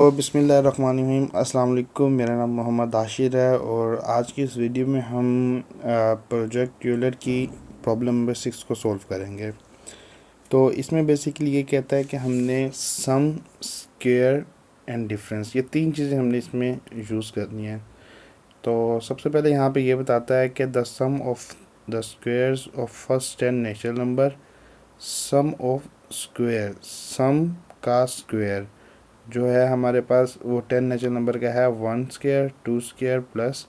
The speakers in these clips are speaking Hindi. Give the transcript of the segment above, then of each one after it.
तो बिस्मिल्लाहिर्रहमानिर्रहीम, अस्सलाम वालेकुम। मेरा नाम मोहम्मद आशिर है और आज की इस वीडियो में हम प्रोजेक्ट यूलर की प्रॉब्लम नंबर 6 को सॉल्व करेंगे। तो इसमें बेसिकली ये कहता है कि हमने सम, स्क्वायर एंड डिफरेंस, ये तीन चीज़ें हमने इसमें यूज़ करनी है। तो सबसे पहले यहाँ पे ये बताता है कि the sum of the squares of first 10 natural number, sum of square, sum का स्क्वायर जो है हमारे पास वो 10 नेचुरल नंबर का है 1 स्क्वायर, 2 स्क्वायर प्लस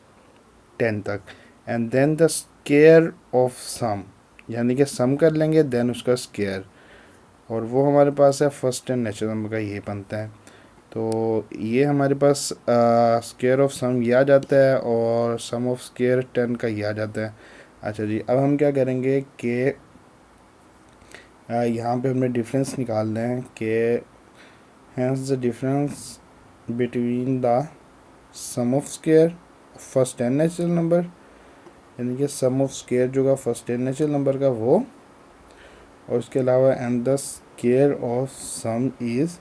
10 तक। And then the square of sum, यानी कि सम कर लेंगे देन उसका स्क्वायर, और वो हमारे पास है फर्स्ट 10 नेचुरल नंबर का, ये बनता है। तो ये हमारे पास स्क्वायर ऑफ सम ये आ जाता है और सम ऑफ स्क्वायर 10 का ये आ जाता है। अच्छा जी, अब हम क्या करेंगे कि यहाँ पे हमने डिफरेंस निकालना है कि hence the difference between the sum of square first 10 natural number, यानी कि सम ऑफ स्क्वायर जो का फर्स्ट 10 नेचुरल नंबर का वो, और उसके अलावा and the square of some is,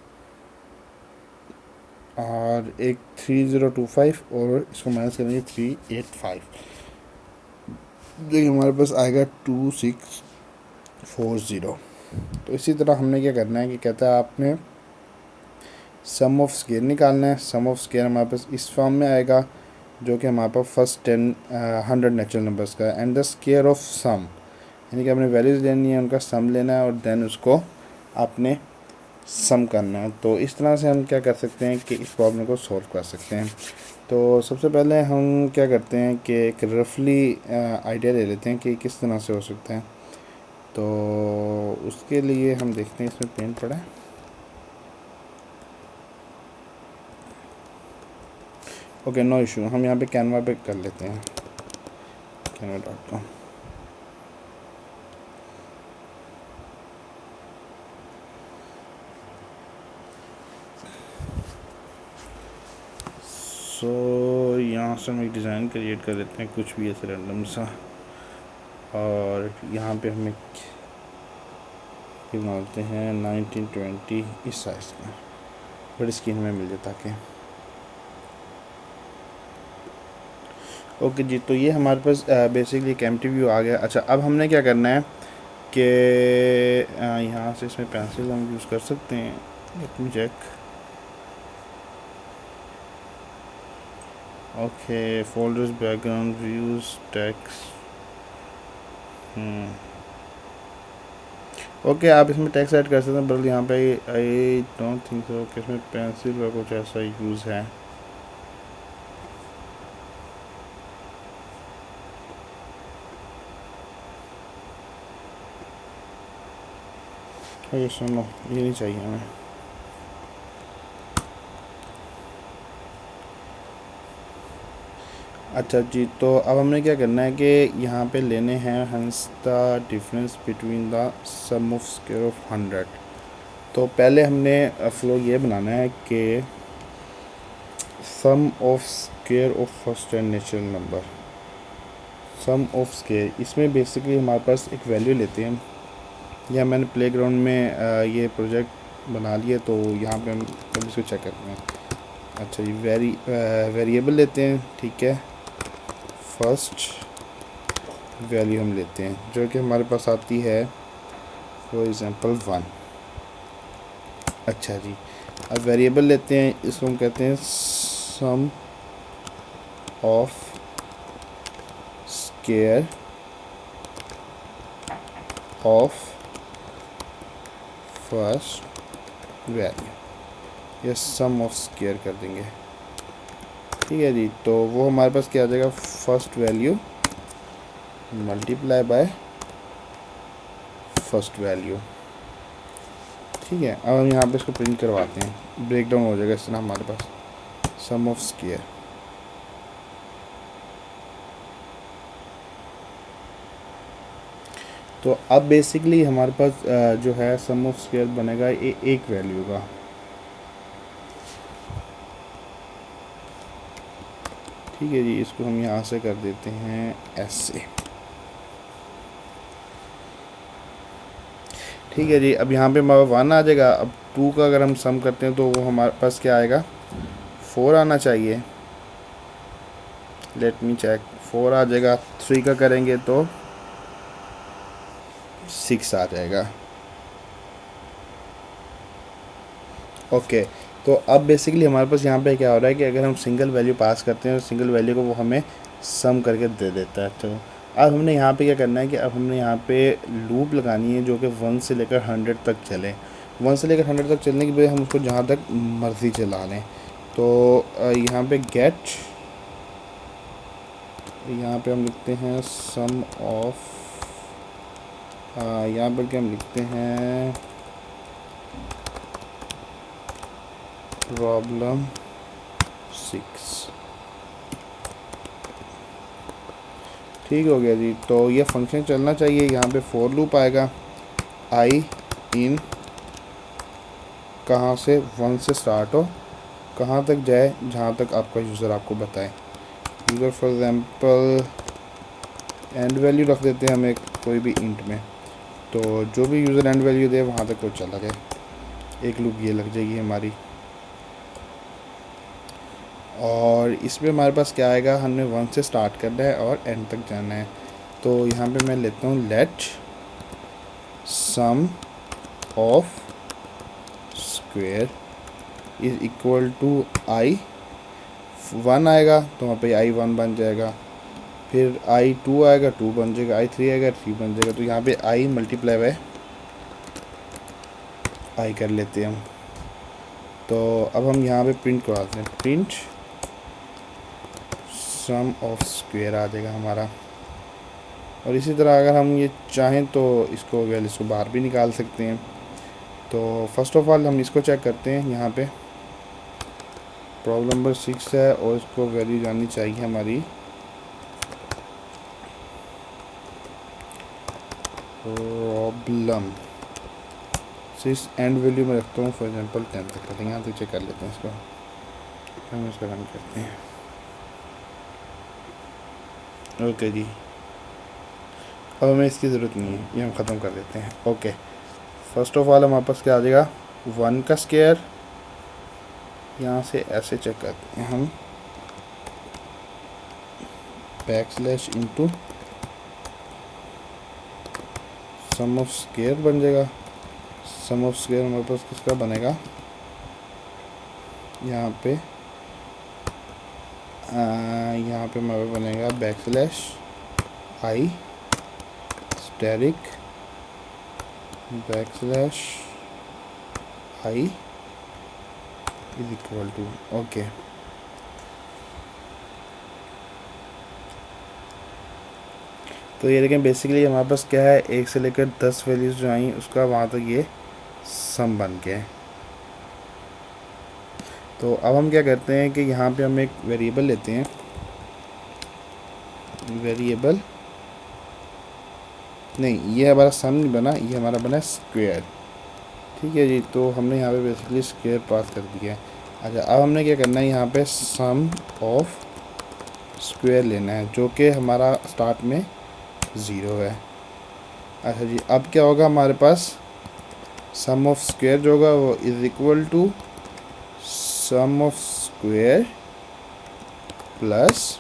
और एक 3025 और इसको माइनस करेंगे 385, जो हमारे पास आएगा 2640। तो इसी तरह हमने क्या करना है कि कहता है आपने सम ऑफ स्क्वायर निकालना है। सम ऑफ स्क्वायर हमारे पास इस फॉर्म में आएगा जो कि हमारे पास फर्स्ट 100 नेचुरल नंबर्स का, and the square of sum, यानी कि आपने वैल्यूज़ लेनी है, उनका सम लेना है और देन उसको आपने सम करना है। तो इस तरह से हम क्या कर सकते हैं कि इस प्रॉब्लम को सॉल्व कर सकते हैं। तो सबसे पहले हम क्या करते हैं कि एक रफली आइडिया ले लेते हैं कि किस तरह से हो सकता है। तो उसके लिए हम देखते हैं, इसमें पेन पड़ा है। ओके, नो इशू, हम यहाँ पे कैनवा पे कर लेते हैं, canva.com। सो यहाँ से हम एक डिज़ाइन क्रिएट कर लेते हैं, कुछ भी ऐसे रैंडम सा, और यहाँ पे हम एक बनाते हैं 1920 इस साइज़ का, बड़ी स्क्रीन में मिल जाए ताकि। ओके जी, तो ये हमारे पास बेसिकली एक एम्प्टी व्यू आ गया। अच्छा, अब हमने क्या करना है कि यहाँ से इसमें पेंसिल हम यूज़ कर सकते हैं। Let me check. Okay, folders, background, views, text. Okay, आप इसमें टेक्स्ट ऐड कर सकते हैं, बट यहाँ पे आई डोंट थिंक सो कि इसमें पेंसिल का कुछ ऐसा यूज़ है। ये सुनो, ये नहीं चाहिए हमें। अच्छा जी, तो अब हमने क्या करना है कि यहाँ पे लेने हैं hence the difference between the sum of square of 100। तो पहले हमने फ्लो ये बनाना है कि sum of square of first and natural number, sum of square, इसमें बेसिकली हमारे पास एक वैल्यू लेते हैं। या मैंने प्लेग्राउंड में ये प्रोजेक्ट बना लिया, तो यहाँ पे हम पहले इसको चेक करते हैं। अच्छा जी, वेरिएबल लेते हैं, ठीक है। फर्स्ट वैल्यू हम लेते हैं जो कि हमारे पास आती है फॉर एग्ज़ाम्पल 1। अच्छा जी, अब वेरिएबल लेते हैं, इसको हम कहते हैं sum of square of first value, या सम ऑफ स्क्वायर कर देंगे, ठीक है जी। तो वो हमारे पास क्या आ जाएगा, first value multiply by first value, ठीक है। अब हम यहाँ पे इसको प्रिंट करवाते हैं, ब्रेक डाउन हो जाएगा इस तरह हमारे पास सम ऑफ स्क्वायर। तो अब बेसिकली हमारे पास जो है सम ऑफ स्क्वायर बनेगा एक वैल्यू का, ठीक है जी। इसको हम यहाँ से कर देते हैं ऐसे, ठीक है जी। अब यहाँ पे हमारा 1 आ जाएगा। अब 2 का अगर हम सम करते हैं तो वो हमारे पास क्या आएगा, 4 आना चाहिए। लेट मी चेक, 4 आ जाएगा। 3 का करेंगे तो 6 आ जाएगा। ओके, तो अब बेसिकली हमारे पास यहाँ पे क्या हो रहा है कि अगर हम सिंगल वैल्यू पास करते हैं तो सिंगल वैल्यू को वो हमें सम करके दे देता है। तो अब हमने यहाँ पे क्या करना है कि अब हमने यहाँ पे लूप लगानी है जो कि 1 से लेकर 100 तक चले। 1 से लेकर 100 तक चलने के बाद हम उसको जहाँ तक मर्ज़ी चला लें। तो यहाँ पे गेट, यहाँ पे हम लिखते हैं सम ऑफ, यहाँ पर क्या हम लिखते हैं प्रॉब्लम 6। ठीक हो गया जी। तो ये फंक्शन चलना चाहिए। यहाँ पे फॉर लूप आएगा, आई इन कहाँ से 1 से स्टार्ट हो, कहाँ तक जाए जहाँ तक आपका यूज़र आपको बताए। User for example and value रख देते हैं हमें कोई भी इंट में, तो जो भी यूज़र एंड वैल्यू दे वहाँ तक वो चला जाए। एक लूप ये लग जाएगी हमारी। और इसमें हमारे पास क्या आएगा, हमने 1 से स्टार्ट करना है और एंड तक जाना है। तो यहाँ पे मैं लेता हूँ let sum of square is equal to I. 1 आएगा तो वहाँ पे आई 1 बन जाएगा, फिर आई 2 आएगा 2 बन जाएगा, आई 3 आएगा 3 बन जाएगा। तो यहाँ पे आई मल्टीप्लाई बाय आई कर लेते हैं हम। तो अब हम यहाँ पे प्रिंट करवाते हैं, प्रिंट सम ऑफ स्क्वायर आ जाएगा हमारा। और इसी तरह अगर हम ये चाहें तो इसको वैल्यूज़ को बाहर भी निकाल सकते हैं। तो फर्स्ट ऑफ ऑल हम इसको चेक करते हैं। यहाँ पे प्रॉब्लम नंबर 6 है और इसको वैल्यू जाननी चाहिए हमारी प्रॉब्लम 6 एंड वैल्यू में रखता हूँ फॉर एग्जांपल 10 तक करते हैं। यहाँ तक चेक कर लेते हैं इसको, हम इसको रन करते हैं। ओके जी, अब हमें इसकी ज़रूरत नहीं है, ये हम ख़त्म कर देते हैं। ओके, फर्स्ट ऑफ ऑल हमारे पास क्या आ जाएगा 1 का स्क्वायर। यहाँ से ऐसे चेक करते हैं हम, backslash into sum of square बन जाएगा। सम ऑफ स्क्वायर हमारे पास किसका बनेगा, यहाँ पे हमारे बनेगा backslash I asterisk backslash I is equal to. Okay, तो ये देखें बेसिकली हमारे पास क्या है, 1 से लेकर 10 वैल्यूज़ जो आई उसका वहाँ तक ये सम बन गया है। तो अब हम क्या करते हैं कि यहाँ पे हम एक वेरिएबल लेते हैं, वेरिएबल नहीं, ये हमारा सम नहीं बना, ये हमारा बना स्क्वायर। ठीक है जी, तो हमने यहाँ पे बेसिकली स्क्वायर पास कर दिया है। अच्छा, अब हमने क्या करना है, यहाँ पे सम ऑफ स्क्वायर लेना है जो कि हमारा स्टार्ट में 0 है। अच्छा जी, अब क्या होगा हमारे पास, सम ऑफ स्क्वायर जो होगा वो is equal to sum of square plus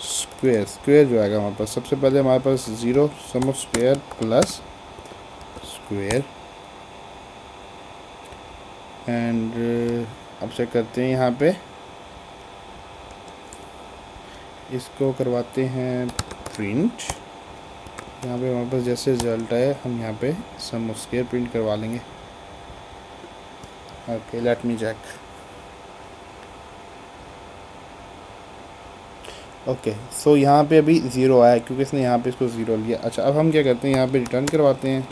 square. Square जो आएगा हमारे पास, सबसे पहले हमारे पास 0 sum of square plus square. And अब चेक करते हैं, यहाँ पे इसको करवाते हैं प्रिंट। यहाँ पे हमारे पास जैसे रिजल्ट आए हम यहाँ पे सम ऑफ स्क्वायर प्रिंट करवा लेंगे। Okay, let me check. Okay, so यहाँ पे अभी 0 आया क्योंकि इसने यहाँ पे इसको 0 लिया। अच्छा, अब हम क्या करते हैं, यहाँ पे रिटर्न करवाते हैं।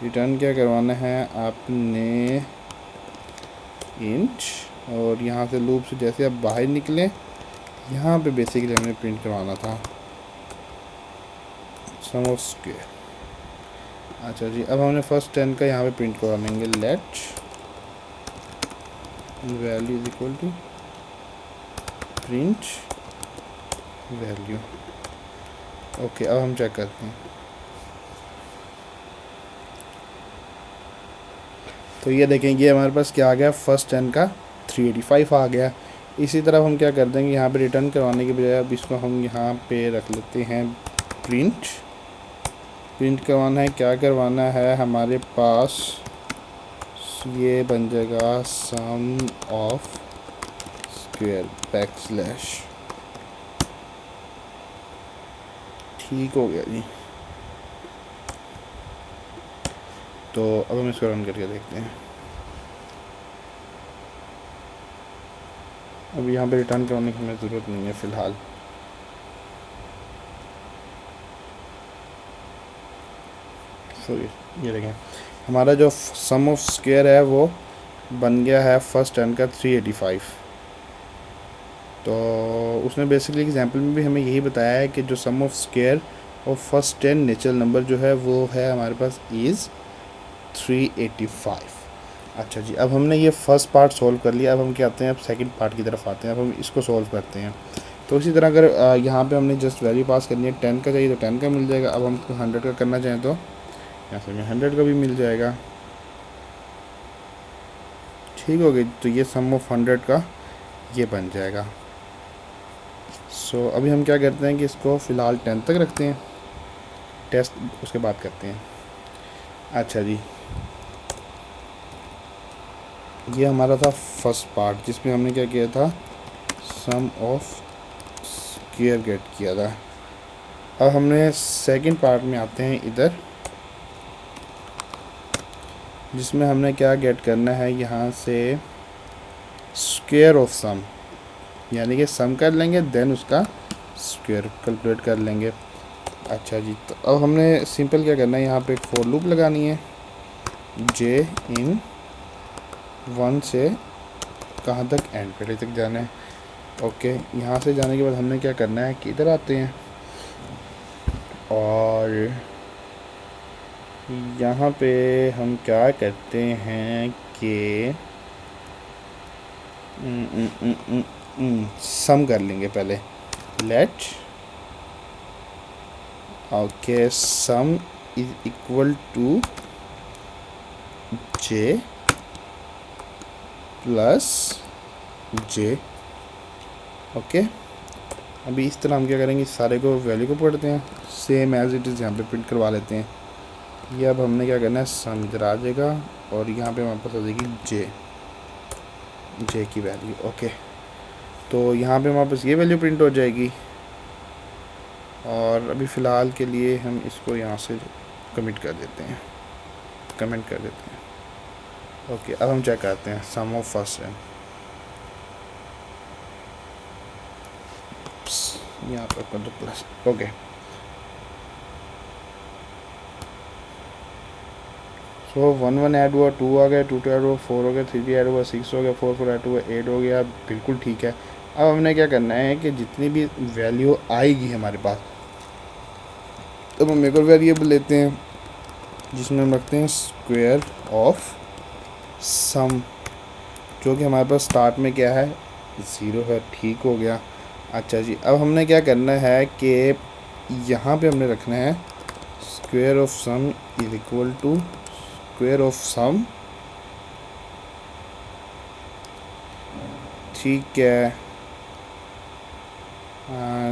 रिटर्न क्या करवाना है आपने, इंट, और यहाँ से लूप से जैसे आप बाहर निकलें यहाँ पे बेसिकली हमें प्रिंट करवाना था सम ऑफ स्क्वायर। अच्छा जी, अब हमने फर्स्ट 10 का यहाँ पे प्रिंट करवा लेंगे, let value is equal to print value. Okay, अब हम चेक करते हैं। तो ये देखेंगे हमारे पास क्या आ गया, फर्स्ट 10 का 385 आ गया। इसी तरह हम क्या कर देंगे, यहाँ पे रिटर्न करवाने के बजाय अब इसको हम यहाँ पे रख लेते हैं प्रिंट करवाना है। क्या करवाना है, हमारे पास ये बन जाएगा सम ऑफ स्क्वायर बैकस्लैश। ठीक हो गया जी। तो अब हम इसको रन करके देखते हैं। अब यहाँ पे रिटर्न करने की हमें ज़रूरत नहीं है फ़िलहाल। सॉरी, ये देखें हमारा जो सम ऑफ स्क्वायर है वो बन गया है फर्स्ट टर्म का 385। तो उसने बेसिकली एग्जांपल में भी हमें यही बताया है कि जो सम ऑफ स्क्वायर और फर्स्ट 10 नेचुरल नंबर जो है वो है हमारे पास इज़ 385। अच्छा जी, अब हमने ये फर्स्ट पार्ट सोल्व कर लिया। अब हम क्या आते हैं, अब सेकंड पार्ट की तरफ आते हैं। अब हम इसको सोल्व करते हैं। तो इसी तरह अगर यहाँ पे हमने जस्ट वैल्यू पास करनी है, 10 का चाहिए तो 10 का मिल जाएगा। अब हम 100 का करना चाहें तो यहाँ से हमें 100 का भी मिल जाएगा। ठीक हो गई। तो ये सम ऑफ 100 का ये बन जाएगा। सो अभी हम क्या करते हैं कि इसको फ़िलहाल 10 तक रखते हैं, टेस्ट उसके बाद करते हैं। अच्छा जी, ये हमारा था फर्स्ट पार्ट जिसमें हमने क्या किया था, सम ऑफ स्क्वायर गेट किया था। अब हमने सेकंड पार्ट में आते हैं इधर, जिसमें हमने क्या गेट करना है, यहाँ से स्क्वायर ऑफ सम, यानी कि सम कर लेंगे देन उसका स्क्वायर कैलकुलेट कर लेंगे। अच्छा जी, तो अब हमने सिंपल क्या करना है, यहाँ पे एक फॉर लूप लगानी है। जे इन 1 से कहाँ तक, एंड पहले तक जाना है। ओके, यहाँ से जाने के बाद हमने क्या करना है कि इधर आते हैं और यहाँ पे हम क्या करते हैं कि सम कर लेंगे पहले। Let okay sum is equal to J plus J. Okay, अभी इस तरह हम क्या करेंगे, सारे को वैल्यू को पढ़ते हैं, सेम एज इट इज़ यहाँ पे प्रिंट करवा लेते हैं। ये अब हमने क्या करना है, सम इधर आ जाएगा और यहाँ पे हमारे पास आ जाएगी जे की वैल्यू। ओके, तो यहाँ पे हमारे पास ये वैल्यू प्रिंट हो जाएगी। और अभी फ़िलहाल के लिए हम इसको यहाँ से कमेंट कर देते हैं। ओके, अब हम चेक करते हैं सम ऑफ फर्स्ट एंड, यहाँ पर कर दो प्लस। ओके, सो 1 1 ऐड हुआ, 2 आ गया, 2 2 ऐड हुआ, 4 हो गया, 3 3 ऐड हुआ, 6 हो गया, 4 4 ऐड हुआ, 8 हो गया। बिल्कुल ठीक है। अब हमने क्या करना है कि जितनी भी वैल्यू आएगी हमारे पास, अब हम एक और वेरिएबल लेते हैं जिसमें हम रखते हैं स्क्वायर ऑफ सम, जो कि हमारे पास स्टार्ट में क्या है, 0 है। ठीक हो गया। अच्छा जी, अब हमने क्या करना है कि यहाँ पे हमने रखना है square of sum is equal to square of sum. ठीक है,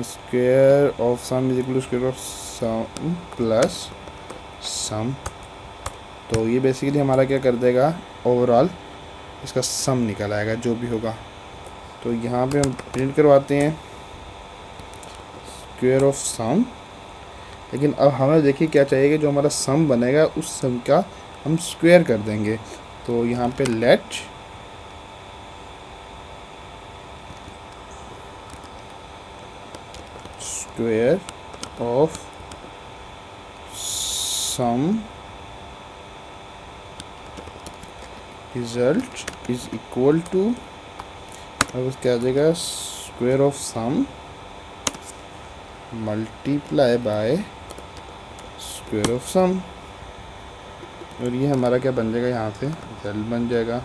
square of sum is equal to square of sum plus sum. तो ये बेसिकली हमारा क्या कर देगा, ओवरऑल इसका सम निकल आएगा जो भी होगा। तो यहाँ पे हम प्रिंट करवाते हैं स्क्वायर ऑफ सम, लेकिन अब हमें देखिए क्या चाहिए कि जो हमारा सम बनेगा उस सम का हम स्क्वायर कर देंगे। तो यहाँ पे let square of sum result is equal to, अब क्या आ जाएगा, square of sum multiply by square of sum. और ये हमारा क्या बन जाएगा, यहाँ से रिजल्ट बन जाएगा।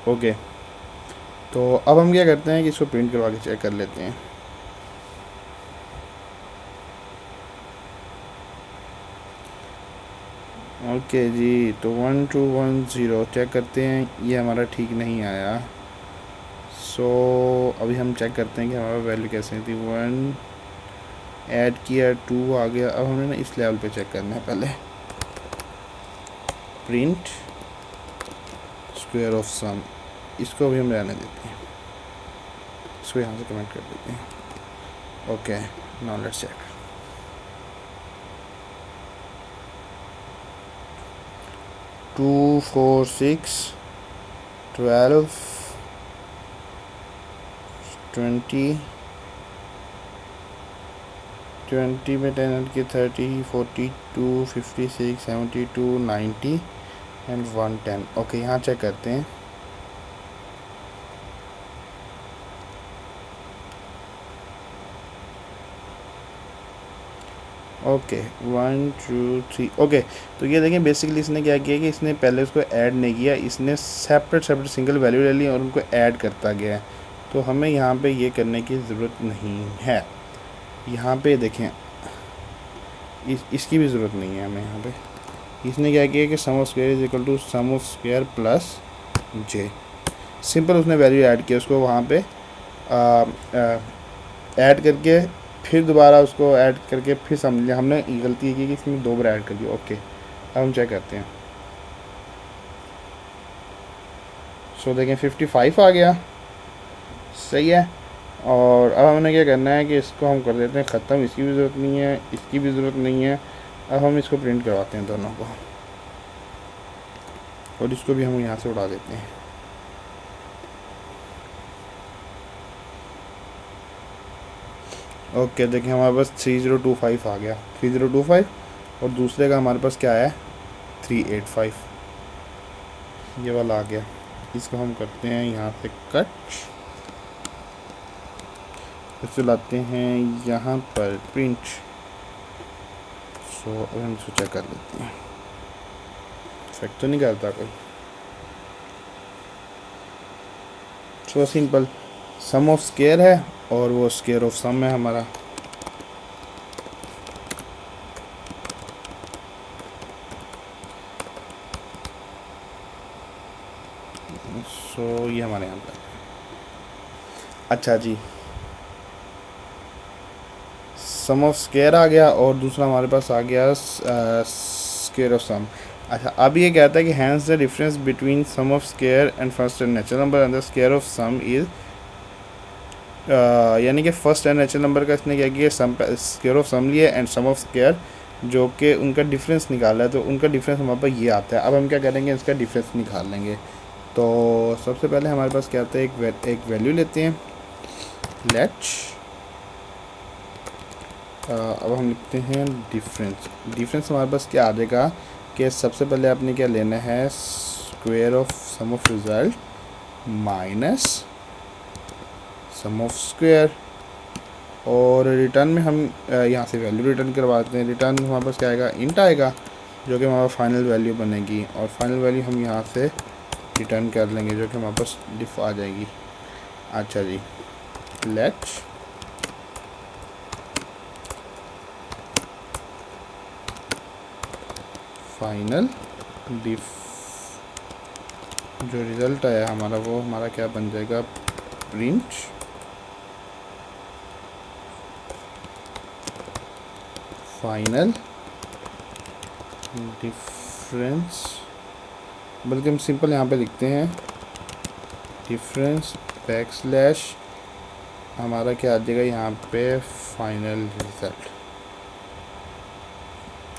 ओके, तो अब हम क्या करते हैं कि इसको प्रिंट करवा के चेक कर लेते हैं। ओके जी, तो 1210 चेक करते हैं, ये हमारा ठीक नहीं आया। सो अभी हम चेक करते हैं कि हमारा वैल्यू कैसे थी। 1 ऐड किया, 2 आ गया। अब हमें ना इस लेवल पे चेक करना है पहले। प्रिंट स्क्वायर ऑफ सम, इसको अभी हम रहने देते हैं, इसको यहाँ से कमेंट कर देते हैं। Okay, now let's check. 2 4 6 12 20 20 में 10 ऐड किया 30 42 56 72 90 एंड 110। ओके, यहाँ चेक करते हैं। ओके 1 2 3। ओके, तो ये देखें बेसिकली इसने क्या किया कि इसने पहले उसको ऐड नहीं किया, इसने सेपरेट सिंगल वैल्यू ले ली और उनको ऐड करता गया है। तो हमें यहाँ पे ये करने की ज़रूरत नहीं है। यहाँ पे देखें, इसकी भी ज़रूरत नहीं है हमें। यहाँ पे इसने क्या किया कि sum of square is equal to sum of square plus J. Simple उसने वैल्यू ऐड किया, उसको वहाँ पे ऐड करके फिर दोबारा उसको ऐड करके फिर समझ लिया हमने गलती की कि इसमें 2 बार ऐड कर दिया। ओके, अब हम चेक करते हैं। सो देखें 55 आ गया, सही है। और अब हमने क्या करना है कि इसको हम कर देते हैं ख़त्म, इसकी भी ज़रूरत नहीं है, इसकी भी ज़रूरत नहीं है। अब हम इसको प्रिंट करवाते हैं दोनों को, और इसको भी हम यहाँ से उड़ा देते हैं। ओके, देखिए हमारे पास 3025 आ गया, 3025, और दूसरे का हमारे पास क्या है 385, ये वाला आ गया। इसको हम करते हैं यहाँ से कट, इसको लाते हैं यहाँ पर प्रिंट। सो अब हम इसको चेक कर लेते हैं, इफेक्ट तो नहीं करता कोई। So simple, sum of square है और वो स्क्वायर ऑफ सम है हमारा। सो ये हमारे यहाँ पर, अच्छा जी, सम ऑफ स्क्वायर आ गया और दूसरा हमारे पास आ गया स्क्वायर ऑफ सम। अच्छा, अब ये कहता है कि hence the difference between sum of square and first and natural number and the square of sum is, यानी कि फर्स्ट एंड नेचुरल नंबर का इसने क्या किया, सम स्क्वायर ऑफ सम लिया एंड सम ऑफ स्क्वायर जो कि उनका डिफरेंस निकाला है, तो उनका डिफरेंस हमारे पास ये आता है। अब हम क्या करेंगे, इसका डिफरेंस निकाल लेंगे। तो सबसे पहले हमारे पास क्या आता है, एक वैल्यू लेते हैं, लेट अब हम लिखते हैं डिफरेंस। डिफरेंस हमारे पास क्या आ जाएगा कि सबसे पहले आपने क्या लेना है, square of sum of result minus sum of square, और रिटर्न में हम यहाँ से वैल्यू रिटर्न करवाते हैं। रिटर्न हमारे पास क्या आएगा, इंट आएगा, जो कि हमारा फाइनल वैल्यू बनेगी, और फाइनल वैल्यू हम यहाँ से रिटर्न कर लेंगे, जो कि हमारे पास डिफ आ जाएगी। अच्छा जी, लेट फाइनल डिफ, जो रिज़ल्ट आया हमारा वो हमारा क्या बन जाएगा, प्रिंट फाइनल डिफरेंस, बल्कि हम सिंपल यहाँ पे लिखते हैं डिफरेंस बैकस्लैश, हमारा क्या आ जाएगा यहाँ पे फाइनल रिज़ल्ट।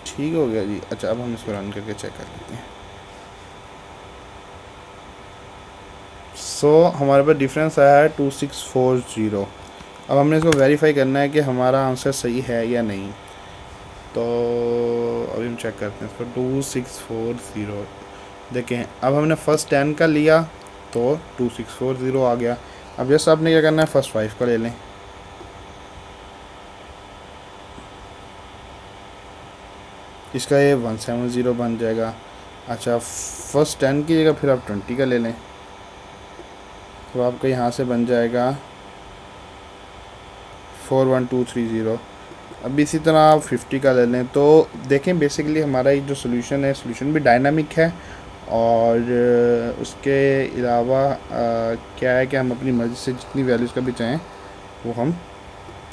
ठीक हो गया जी। अच्छा, अब हम इसको रन करके चेक कर लेते हैं। सो हमारे पास डिफरेंस आया है 2640। अब हमने इसको वेरीफाई करना है कि हमारा आंसर सही है या नहीं। तो अभी हम चेक करते हैं इसको, 2640 देखें। अब हमने फर्स्ट 10 का लिया तो 2640 आ गया। अब जैसे आपने क्या करना है, फर्स्ट 5 का ले लें, इसका ये 170 बन जाएगा। अच्छा, फर्स्ट 10 की जगह फिर आप 20 का ले लें, तो आपका यहाँ से बन जाएगा 41230। अब इसी तरह आप 50 का ले लें तो देखें बेसिकली हमारा ये जो सोल्यूशन है, सोल्यूशन भी डायनामिक है और उसके अलावा क्या है कि हम अपनी मर्ज़ी से जितनी वैल्यूज़ का भी चाहें वो हम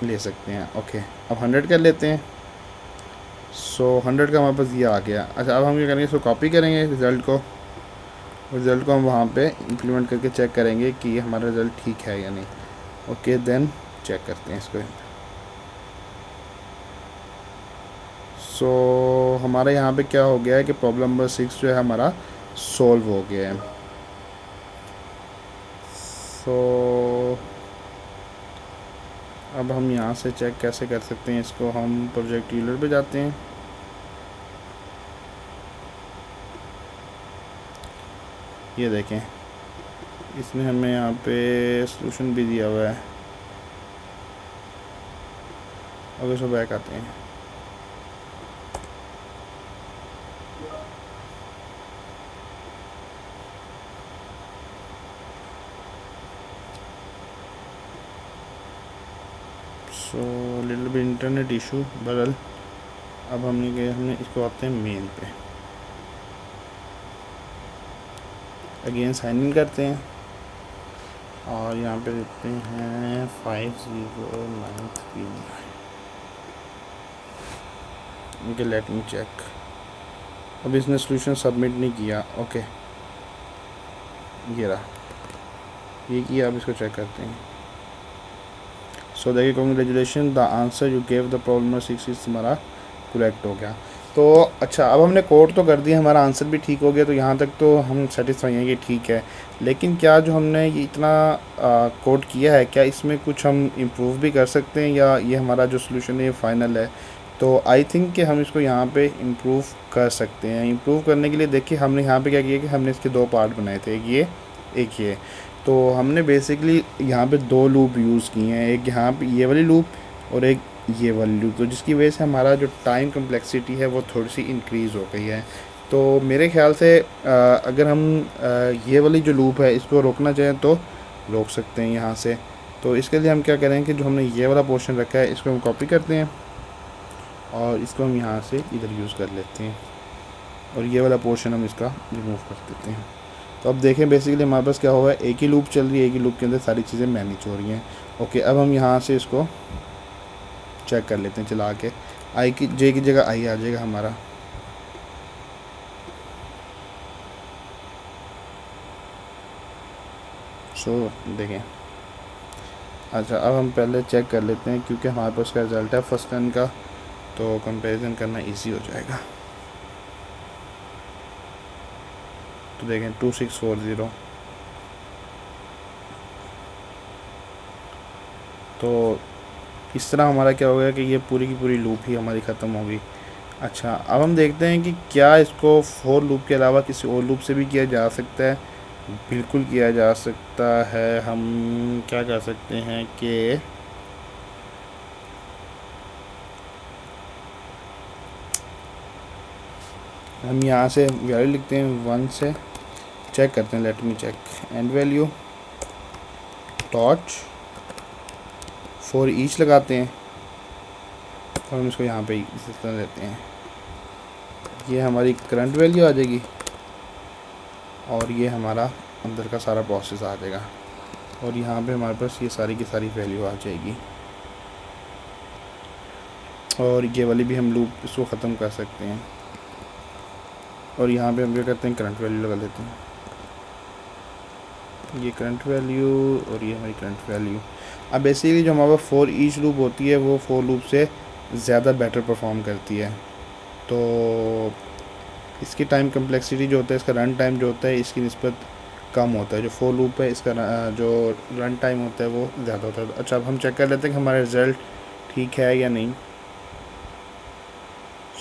ले सकते हैं। ओके, अब 100 कर लेते हैं। सो 100 का हमारे पास ये आ गया। अच्छा, अब हम क्या करेंगे, इसको कॉपी करेंगे रिज़ल्ट को हम वहाँ पे इम्प्लीमेंट करके चेक करेंगे कि ये हमारा रिज़ल्ट ठीक है या नहीं। ओके, देन चेक करते हैं इसको। सो हमारे यहाँ पे क्या हो गया है कि प्रॉब्लम नंबर 6 जो है हमारा सॉल्व हो गया है। सो अब हम यहाँ से चेक कैसे कर सकते हैं इसको, हम प्रोजेक्ट यूलर पे जाते हैं। ये देखें, इसने हमें यहाँ पे सॉल्यूशन भी दिया हुआ है। अब इसको बैक आते हैं। So little bit internet issue बदल। अब हमने इसको आते हैं मेन पे, अगेन साइन इन करते हैं और यहाँ पे देते हैं 50939। Okay, let me check. अब इसने सॉल्यूशन सबमिट नहीं किया। ओके, ये रहा, ये किया। अब इसको चेक करते हैं। सो देखिए, congratulation, the answer you gave the problem number 6 इस हमारा करेक्ट हो गया। तो अच्छा, अब हमने कोड तो कर दिया, हमारा आंसर भी ठीक हो गया, तो यहाँ तक तो हम सेटिस्फाई हैं कि ठीक है। लेकिन क्या जो हमने ये इतना कोड किया है, क्या इसमें कुछ हम इम्प्रूव भी कर सकते हैं या ये हमारा जो सोल्यूशन है ये फ़ाइनल है? तो आई थिंक कि हम इसको यहाँ पे इम्प्रूव कर सकते हैं। इम्प्रूव करने के लिए देखिए, हमने यहाँ पे क्या किया कि हमने इसके दो पार्ट बनाए थे, एक ये। तो हमने बेसिकली यहाँ पे दो लूप यूज़ किए हैं, एक यहाँ पे ये वाली लूप और एक ये वाली लूप, तो जिसकी वजह से हमारा जो टाइम कम्प्लेक्सिटी है वो थोड़ी सी इंक्रीज़ हो गई है। तो मेरे ख्याल से अगर हम ये वाली जो लूप है इसको रोकना चाहें तो रोक सकते हैं यहाँ से। तो इसके लिए हम क्या करें कि जो हमने ये वाला पोर्शन रखा है इसको हम कॉपी करते हैं और इसको हम यहाँ से इधर यूज़ कर लेते हैं और ये वाला पोर्शन हम इसका रिमूव कर देते हैं। तो अब देखें बेसिकली हमारे पास क्या हुआ है, एक ही लूप चल रही है, एक ही लूप के अंदर सारी चीज़ें मैनेज हो रही हैं। ओके, अब हम यहाँ से इसको चेक कर लेते हैं चला के। आई की जे की जगह आई आ जाएगा हमारा। सो देखें, अच्छा अब हम पहले चेक कर लेते हैं क्योंकि हमारे पास का रिज़ल्ट है फर्स्ट टर्न का, तो कंपैरिजन करना इजी हो जाएगा। तो देखें 2640, तो इस तरह हमारा क्या हो गया कि ये पूरी की पूरी लूप ही हमारी ख़त्म होगी। अच्छा, अब हम देखते हैं कि क्या इसको फोर लूप के अलावा किसी और लूप से भी किया जा सकता है। बिल्कुल किया जा सकता है। हम क्या कर सकते हैं कि हम यहाँ से वैल्यू लिखते हैं 1 से चेक करते हैं। Let me check and value dot for each लगाते हैं और हम इसको यहाँ पे इस तरह देते हैं। ये हमारी करंट वैल्यू आ जाएगी और ये हमारा अंदर का सारा प्रोसेस आ जाएगा और यहाँ पे हमारे पास ये सारी की सारी वैल्यू आ जाएगी और ये वाली भी हम लूप इसको ख़त्म कर सकते हैं और यहाँ पे हम क्या करते हैं, करंट वैल्यू लगा लेते हैं। ये करंट वैल्यू और ये हमारी करंट वैल्यू। अब बेसिकली जो हमारे पास फॉर ईच लूप होती है वो फॉर लूप से ज़्यादा बेटर परफॉर्म करती है। तो इसकी टाइम कम्प्लेक्सिटी जो होता है, इसका रन टाइम जो होता है इसकी निस्बत कम होता है। जो फॉर लूप है इसका जो रन टाइम होता है वो ज़्यादा होता है। अच्छा, अब हम चेक कर लेते हैं कि हमारा रिज़ल्ट ठीक है या नहीं।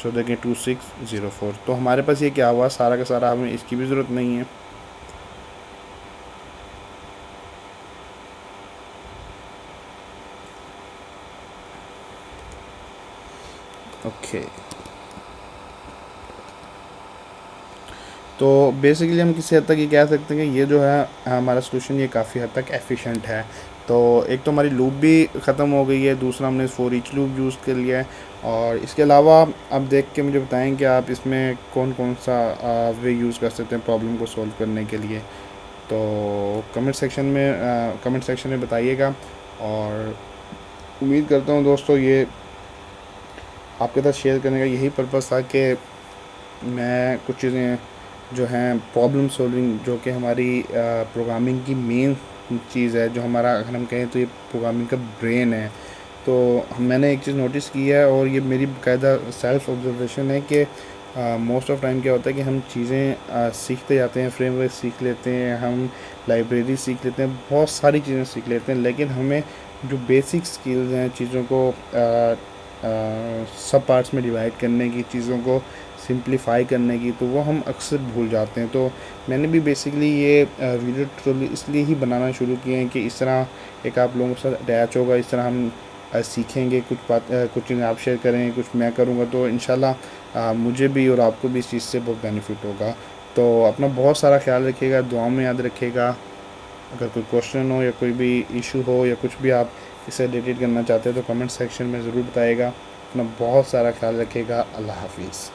सो देखें 2604, तो हमारे पास ये क्या हुआ, सारा का सारा, हमें इसकी भी ज़रूरत नहीं है। ओके, तो बेसिकली हम किसी हद तक ये कह सकते हैं कि ये जो है हमारा सोल्यूशन ये काफ़ी हद तक एफिशिएंट है। तो एक तो हमारी लूप भी ख़त्म हो गई है, दूसरा हमने फॉर ईच लूप यूज़ कर लिया है। और इसके अलावा आप देख के मुझे बताएं कि आप इसमें कौन कौन सा वे यूज़ कर सकते हैं प्रॉब्लम को सॉल्व करने के लिए। तो कमेंट सेक्शन में बताइएगा। और उम्मीद करता हूँ दोस्तों ये आपके साथ शेयर करने का यही पर्पज़ था कि मैं कुछ चीज़ें जो हैं प्रॉब्लम सॉल्विंग, जो कि हमारी प्रोग्रामिंग की मेन चीज़ है, जो हमारा अगर हम कहें तो ये प्रोग्रामिंग का ब्रेन है। तो मैंने एक चीज़ नोटिस की है और ये मेरी बाकायदा सेल्फ ऑब्जर्वेशन है कि मोस्ट ऑफ टाइम क्या होता है कि हम चीज़ें सीखते जाते हैं, फ्रेमवर्क सीख लेते हैं, हम लाइब्रेरी सीख लेते हैं, बहुत सारी चीज़ें सीख लेते हैं, लेकिन हमें जो बेसिक स्किल्स हैं चीज़ों को सब पार्ट्स में डिवाइड करने की, चीज़ों को सिंप्लीफाई करने की, तो वो हम अक्सर भूल जाते हैं। तो मैंने भी बेसिकली ये वीडियो ट्यूटोरियल इसलिए ही बनाना शुरू किए हैं कि इस तरह एक आप लोगों के साथ अटैच होगा, इस तरह हम सीखेंगे, कुछ चीज़ें आप शेयर करेंगे, कुछ मैं करूँगा, तो इंशाल्लाह मुझे भी और आपको भी इस चीज़ से बहुत बेनिफिट होगा। तो अपना बहुत सारा ख्याल रखिएगा, दुआ में याद रखिएगा। अगर कोई क्वेश्चन हो या कोई भी इशू हो या कुछ भी आप इससे रिलेटेड करना चाहते हो तो कमेंट सेक्शन में ज़रूर बताइएगा। अपना बहुत सारा ख्याल रखिएगा। अल्लाह हाफिज़।